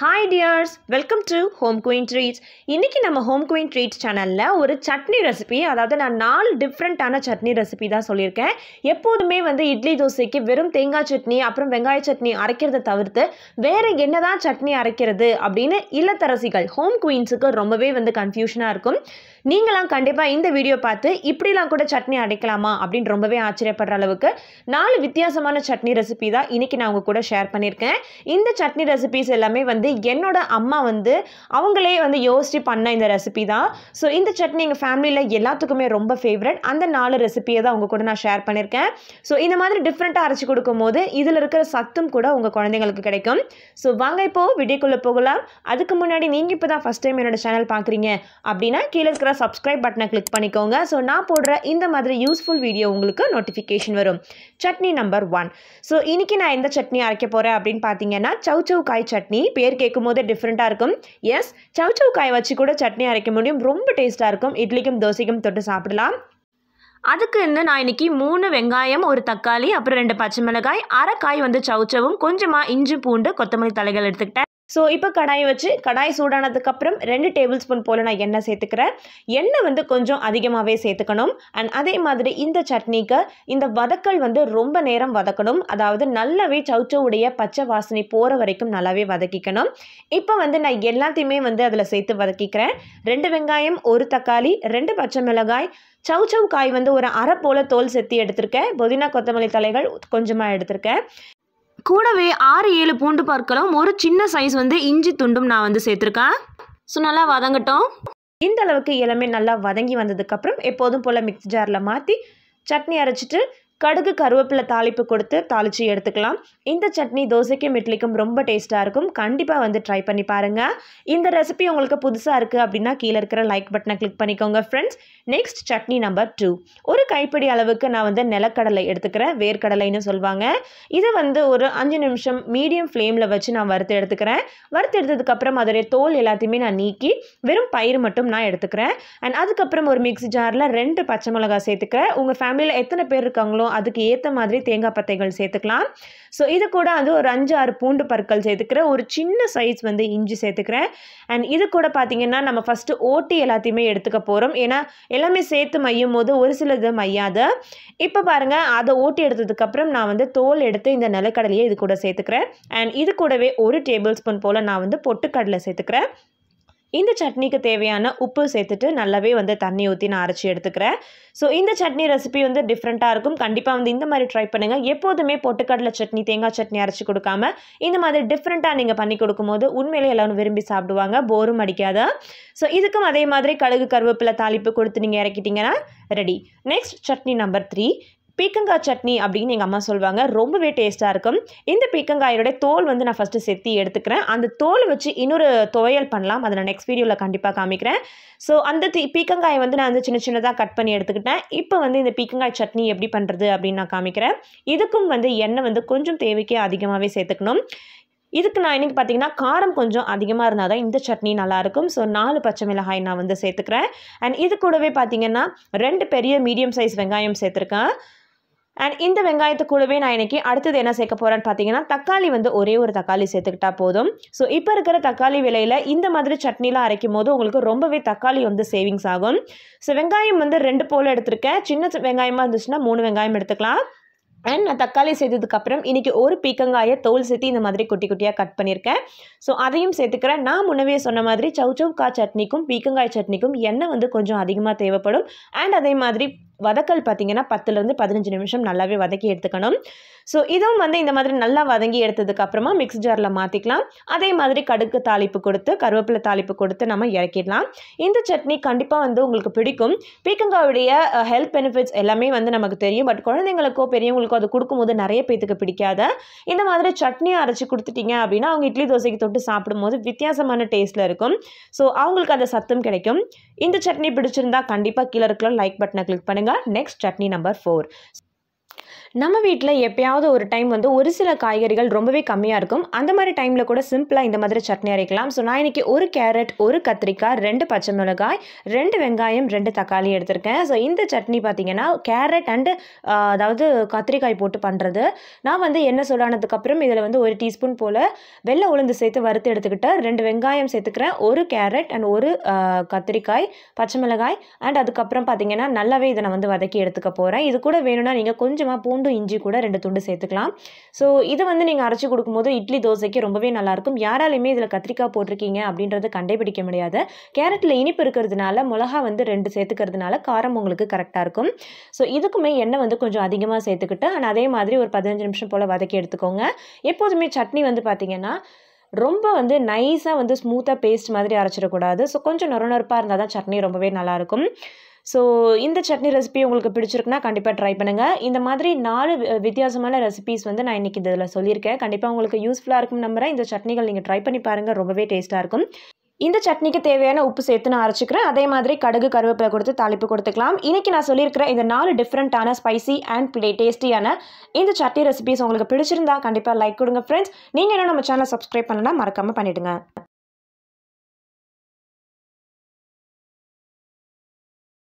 Hi dears, welcome to Home Queen Treats. இன்னைக்கு நம்ம Home Queen Treats சேனல்ல ஒரு சட்னி ரெசிபி, அதாவது நான் 4 டிஃபரண்டான சட்னி ரெசிபி தான் சொல்லியிருக்கேன். எப்போதுமே இட்லி தோசைக்கு வெறும் தேங்காய் சட்னி அப்புறம் வெங்காய சட்னி அரைக்கிறத தவிர்த்து வேற என்னதான் சட்னி அரைக்கிறது அப்படின்னு இல்லத்தரசிகள் ஹோம் குயின்ஸுக்கு ரொம்பவே கன்ஃபியூஷனா இருக்கும். நீங்களாம் கண்டிப்பா இந்த வீடியோ பார்த்து இப்படிலாம் கூட சட்னி அரைக்கலாமா அப்படின்னு ரொம்பவே ஆச்சரியப்படுற அளவுக்கு 4 வித்தியாசமான சட்னி ரெசிபி தான் இன்னைக்கு நான் உங்க கூட ஷேர் பண்ணியிருக்கேன். இந்த சட்னி ரெசிபிஸ் எல்லாமே என்னோட அம்மா அவங்களே யோசிச்சு பண்ண இந்த ரெசிபி தான். ஸோ இந்த சட்னி எங்கள் ஃபேமிலியில் எல்லாத்துக்குமே ரொம்ப ஃபேவரட். அந்த 4 ரெசிபியை தான் உங்க கூட நான் ஷேர் பண்ணியிருக்கேன். ஸோ இந்த மாதிரி டிஃப்ரெண்ட்டாக அரைச்சி கொடுக்கும் போது இதில் இருக்கிற சத்தும் கூட உங்கள் குழந்தைங்களுக்கு கிடைக்கும். ஸோ வாங்க இப்போ வீடியோக்குள்ளே போகலாம். அதுக்கு முன்னாடி நீங்கள் இப்போ தான் ஃபஸ்ட் டைம் என்னோட சேனல் பார்க்குறீங்க அப்படின்னா கீழே இருக்கிற சப்ஸ்கிரைப் பட்டனை கிளிக் பண்ணிக்கோங்க. ஸோ நான் போடுற இந்த மாதிரி யூஸ்ஃபுல் வீடியோ உங்களுக்கு நோட்டிஃபிகேஷன் வரும். சட்னி நம்பர் 1. ஸோ இன்னைக்கு நான் எந்த சட்னி அரைக்க போகிறேன் அப்படின்னு பார்த்தீங்கன்னா சௌச்சௌ காய் சட்னி. பேர் கேட்கும் போதே டிஃப்ரெண்ட்டாக இருக்கும். எஸ், சௌச்சௌ காய் வச்சு கூட சட்னி அரைக்க முடியும். ரொம்ப டேஸ்ட்டாக இருக்கும். இட்லிக்கும் தோசைக்கும் தொட்டு சாப்பிடலாம். அதுக்கு நான் இன்னைக்கு 3 வெங்காயம், 1 தக்காளி, அப்புறம் 2 பச்சை மிளகாய், அரை காய் சௌச்சவும், கொஞ்சமாக இஞ்சி பூண்டு கொத்தமல்லி தலைகள் எடுத்துக்கிட்டேன். ஸோ இப்போ கடாயை வச்சு கடாய் சூடானதுக்கப்புறம் 2 டேபிள் ஸ்பூன் போல் நான் எண்ணெய் சேர்த்துக்கிறேன். எண்ணெய் கொஞ்சம் அதிகமாகவே சேர்த்துக்கணும். அண்ட் அதே மாதிரி இந்த சட்னிக்கு இந்த வதக்கல் ரொம்ப நேரம் வதக்கணும். அதாவது நல்லாவே சௌச்சவுடைய பச்சை வாசனை போகிற வரைக்கும் நல்லாவே வதக்கிக்கணும். இப்போ நான் எல்லாத்தையுமே அதில் சேர்த்து வதக்கிக்கிறேன். 2 வெங்காயம், 1 தக்காளி, 2 பச்சை மிளகாய், சௌச்சௌ காய் ஒரு அரை போல் தோல் செத்தி எடுத்திருக்கேன். புதினா கொத்தமல்லி தலைகள் கொஞ்சமாக எடுத்திருக்கேன். கூடவே 6-7 பூண்டு பற்களும், ஒரு சின்ன சைஸ் இஞ்சி துண்டும் நான் சேர்த்துருக்கேன். ஸோ நல்லா வதங்கட்டும். இந்த அளவுக்கு எல்லாமே நல்லா வதங்கி வந்ததுக்கப்புறம் எப்போதும் போல் மிக்ஸ் ஜாரில் மாற்றி சட்னி அரைச்சிட்டு கடுகு கருவேப்பிலை தாளிப்பு கொடுத்து தாளித்து எடுத்துக்கலாம். இந்த சட்னி தோசைக்கும் இட்லிக்கும் ரொம்ப டேஸ்ட்டாக இருக்கும். கண்டிப்பாக ட்ரை பண்ணி பாருங்கள். இந்த ரெசிபி உங்களுக்கு புதுசாக இருக்குது அப்படின்னா கீழே இருக்கிற லைக் பட்டனை கிளிக் பண்ணிக்கோங்க ஃப்ரெண்ட்ஸ். Next chutney number 2. ஒரு கைப்பிடி அளவுக்கு நான் நிலக்கடலை எடுத்துக்கிறேன். வேர்க்கடலைன்னு சொல்லுவாங்க. இதை ஒரு 5 நிமிஷம் மீடியம் ஃப்ளேமில் வச்சு நான் வறுத்து எடுத்துக்கிறேன். வறுத்து எடுத்ததுக்கப்புறம் அதோடைய தோல் எல்லாத்தையுமே நான் நீக்கி வெறும் பயிர் மட்டும் நான் எடுத்துக்கிறேன். அண்ட் அதுக்கப்புறம் ஒரு மிக்ஸி ஜாரில் 2 பச்சை மிளகாய் சேர்த்துக்கிறேன். உங்கள் ஃபேமிலியில் எத்தனை பேர் இருக்காங்களோ அதுக்கு ஏற்ற மாதிரி தேங்காய் பத்தைகள் சேர்த்துக்கலாம். ஸோ இது கூட ஒரு 5-6 பூண்டு பற்கள் சேர்த்துக்கிறேன். ஒரு சின்ன சைஸ் இஞ்சி சேர்த்துக்கிறேன். அண்ட் இது கூட பார்த்தீங்கன்னா நம்ம ஃபஸ்ட்டு ஓட்டி எல்லாத்தையுமே எடுத்துக்க போகிறோம். ஏன்னா எல்லாமே சேர்த்து மையும் போது ஒரு சிலது மையாது. இப்போ பாருங்கள், அதை ஓட்டி எடுத்ததுக்கப்புறம் நான் தோல் எடுத்து இந்த நிலக்கடலையை இது கூட சேர்த்துக்கிறேன். அண்ட் இது கூடவே 1 டேபிள் ஸ்பூன் போல் நான் பொட்டுக்கடலை சேர்த்துக்கிறேன். இந்த சட்னிக்கு தேவையான உப்பு சேர்த்துட்டு நல்லாவே தண்ணி ஊற்றி நான் அரைச்சி எடுத்துக்கிறேன். ஸோ இந்த சட்னி ரெசிபி டிஃப்ரெண்ட்டாக இருக்கும். கண்டிப்பாக இந்த மாதிரி ட்ரை பண்ணுங்கள். எப்போதுமே பொட்டுக்கடலை சட்னி, தேங்காய் சட்னி அரைச்சி கொடுக்காம இந்த மாதிரி டிஃப்ரெண்ட்டாக நீங்கள் பண்ணி கொடுக்கும்போது உண்மையிலே எல்லோரும் விரும்பி சாப்பிடுவாங்க. போரும் அடிக்காத. ஸோ இதுக்கும் அதே மாதிரி கடுகு கருவேப்பிலை தாளிப்பு கொடுத்து நீங்கள் இறக்கிட்டிங்கன்னா ரெடி. Next chutney number 3. பீக்கங்காய் சட்னி அப்படின்னு எங்கள் அம்மா சொல்லுவாங்க. ரொம்பவே டேஸ்ட்டாக இருக்கும். இந்த பீக்கங்காயோட தோல் நான் ஃபஸ்ட்டு செத்தி எடுத்துக்கிறேன். அந்த தோல் வச்சு இன்னொரு துவையல் பண்ணலாம். அதை நான் நெக்ஸ்ட் வீடியோவில் கண்டிப்பாக காமிக்கிறேன். ஸோ அந்த பீக்கங்காயை நான் சின்ன சின்னதாக கட் பண்ணி எடுத்துக்கிட்டேன். இப்போ இந்த பீக்கங்காய் சட்னி எப்படி பண்ணுறது அப்படின்னு நான் காமிக்கிறேன். இதுக்கும் எண்ணெய் கொஞ்சம் தேவைக்கு அதிகமாகவே சேர்த்துக்கணும். இதுக்கு நான் இன்றைக்கி பார்த்தீங்கன்னா காரம் கொஞ்சம் அதிகமாக இருந்தால் தான் இந்த சட்னி நல்லாயிருக்கும். ஸோ 4 பச்சை மிளகாய் நான் சேர்த்துக்கிறேன். அண்ட் இது கூடவே பார்த்தீங்கன்னா 2 பெரிய மீடியம் சைஸ் வெங்காயம் சேர்த்துருக்கேன். அண்ட் இந்த வெங்காயத்து கூடவே நான் இன்றைக்கி அடுத்தது என்ன சேர்க்க போகிறேன்னு பார்த்தீங்கன்னா தக்காளி ஒரே ஒரு தக்காளி சேர்த்துக்கிட்டா போதும். ஸோ இப்போ இருக்கிற தக்காளி விலையில் இந்த மாதிரி சட்னிலாம் அரைக்கும் போது உங்களுக்கு ரொம்பவே தக்காளி சேவிங்ஸ் ஆகும். ஸோ வெங்காயம் 2 போல் எடுத்திருக்கேன். சின்ன வெங்காயமாக இருந்துச்சுன்னா 3 வெங்காயம் எடுத்துக்கலாம். அண்ட் நான் தக்காளி சேர்த்ததுக்கப்புறம் இன்றைக்கி ஒரு பீக்கங்காயை தோல் சேர்த்து இந்த மாதிரி குட்டி குட்டியாக கட் பண்ணியிருக்கேன். ஸோ அதையும் சேர்த்துக்கிறேன். நான் முன்னவே சொன்ன மாதிரி சௌச்சௌ காய் சட்னிக்கும் பீக்கங்காய் சட்னிக்கும் எண்ணெய் கொஞ்சம் அதிகமாக தேவைப்படும். அண்ட் அதே மாதிரி வதக்கல் பார்த்தீங்கன்னா 10லேருந்து 15 நிமிஷம் நல்லாவே வதக்கி எடுத்துக்கணும். ஸோ இதுவும் இந்த மாதிரி நல்லா வதங்கி எடுத்ததுக்கப்புறமா மிக்ஸ் ஜாரில் மாற்றிக்கலாம். அதே மாதிரி கடுகு தாளிப்பு கொடுத்து கருவேப்பிலை தாளிப்பு கொடுத்து நம்ம இறக்கிடலாம். இந்த சட்னி கண்டிப்பாக உங்களுக்கு பிடிக்கும். பீக்கங்காயுடைய ஹெல்த் பெனிஃபிட்ஸ் எல்லாமே நமக்கு தெரியும். பட் குழந்தைங்களுக்கோ பெரியவங்களுக்கோ அது கொடுக்கும்போது நிறைய பேத்துக்கு பிடிக்காத. இந்த மாதிரி சட்னியை அரைச்சி கொடுத்துட்டீங்க அப்படின்னா அவங்க இட்லி தோசைக்கு தொட்டு சாப்பிடும்போது வித்தியாசமான டேஸ்ட்டில் இருக்கும். ஸோ அவங்களுக்கு அந்த சத்தும் கிடைக்கும். இந்த சட்னி பிடிச்சிருந்தா கண்டிப்பாக கீழே இருக்கிற லைக் பட்டனை கிளிக் பண்ணுங்கள். Next chutney number 4. நம்ம வீட்டில் எப்பயாவது ஒரு டைம் வந்து ஒரு சில காய்கறிகள் ரொம்பவே கம்மியாக இருக்கும். அந்த மாதிரி டைமில் கூட சிம்பிளாக இந்த மாதிரி சட்னி அரைக்கலாம். ஸோ நான் இன்றைக்கி ஒரு கேரட், ஒரு கத்திரிக்காய், 2 பச்சை மிளகாய், 2 வெங்காயம், 2 தக்காளி எடுத்திருக்கேன். ஸோ இந்த சட்னி பார்த்திங்கன்னா கேரட் அண்டு அதாவது கத்திரிக்காய் போட்டு பண்ணுறது. நான் வந்து எண்ணெய் சூடானதுக்கப்புறம் இதில் வந்து 1 டீஸ்பூன் போல் வெள்ளை உளுந்து சேர்த்து வறுத்து எடுத்துக்கிட்டு 2 வெங்காயம் சேர்த்துக்கிறேன், ஒரு கேரட் அண்ட் ஒரு கத்திரிக்காய், பச்சை மிளகாய் அண்ட் அதுக்கப்புறம் பார்த்திங்கன்னா நல்லாவே இதை நான் வந்து வதக்கி எடுத்துக்க போகிறேன். இது கூட வேணும்னா நீங்கள் கொஞ்சமாக பூண்டு இஞ்சி கூட 2 துண்டு சேர்த்துக்கலாம். ஸோ இதை வந்து நீங்கள் அரைச்சி கொடுக்கும்போது இட்லி தோசைக்கு ரொம்பவே நல்லாயிருக்கும். யாராலையுமே இதில் கத்திரிக்காய் போட்டிருக்கீங்க அப்படின்றது கண்டுபிடிக்க முடியாது. கேரட்டில் இனிப்பு இருக்கிறதுனால மிளகா வந்து 2 சேர்த்துக்கிறதுனால காரம் உங்களுக்கு கரெக்டாக இருக்கும். ஸோ இதுக்குமே எண்ணெய் வந்து கொஞ்சம் அதிகமாக சேர்த்துக்கிட்டு அண்ட் அதே மாதிரி ஒரு 15 நிமிஷம் போல் வதக்கி எடுத்துக்கோங்க. எப்போதுமே சட்னி வந்து பார்த்திங்கன்னா ரொம்ப வந்து நைஸாக வந்து ஸ்மூத்தாக பேஸ்ட் மாதிரி அரைச்சிடக்கூடாது. ஸோ கொஞ்சம் நொறுநொறுப்பாக இருந்தால் தான் சட்னி ரொம்பவே நல்லாயிருக்கும். ஸோ இந்த சட்னி ரெசிபி உங்களுக்கு பிடிச்சிருக்குன்னா கண்டிப்பாக ட்ரை பண்ணுங்கள். இந்த மாதிரி 4 வித்தியாசமான ரெசிபீஸ் வந்து நான் இன்றைக்கி இதில் சொல்லியிருக்கேன். கண்டிப்பாக உங்களுக்கு யூஸ்ஃபுல்லாக இருக்கும் நம்புகிறேன். இந்த சட்னிகள் நீங்கள் ட்ரை பண்ணி பாருங்கள், ரொம்பவே டேஸ்ட்டாக இருக்கும். இந்த சட்னிக்கு தேவையான உப்பு சேர்த்து நான் அரைச்சிக்கிறேன். அதே மாதிரி கடுகு கருவேப்பிலை கொடுத்து தாளிப்பு கொடுத்துக்கலாம். இன்றைக்கி நான் சொல்லியிருக்கிற இந்த 4 டிஃப்ரெண்ட்டான ஸ்பைசி அண்ட் டேஸ்டியான இந்த சட்னி ரெசிபிஸ் உங்களுக்கு பிடிச்சிருந்தா கண்டிப்பாக லைக் கொடுங்க ஃப்ரெண்ட்ஸ். நீங்கள் இன்னும் நம்ம சேனலை சப்ஸ்கிரைப் பண்ணலாம் மறக்காமல் பண்ணிவிடுங்க.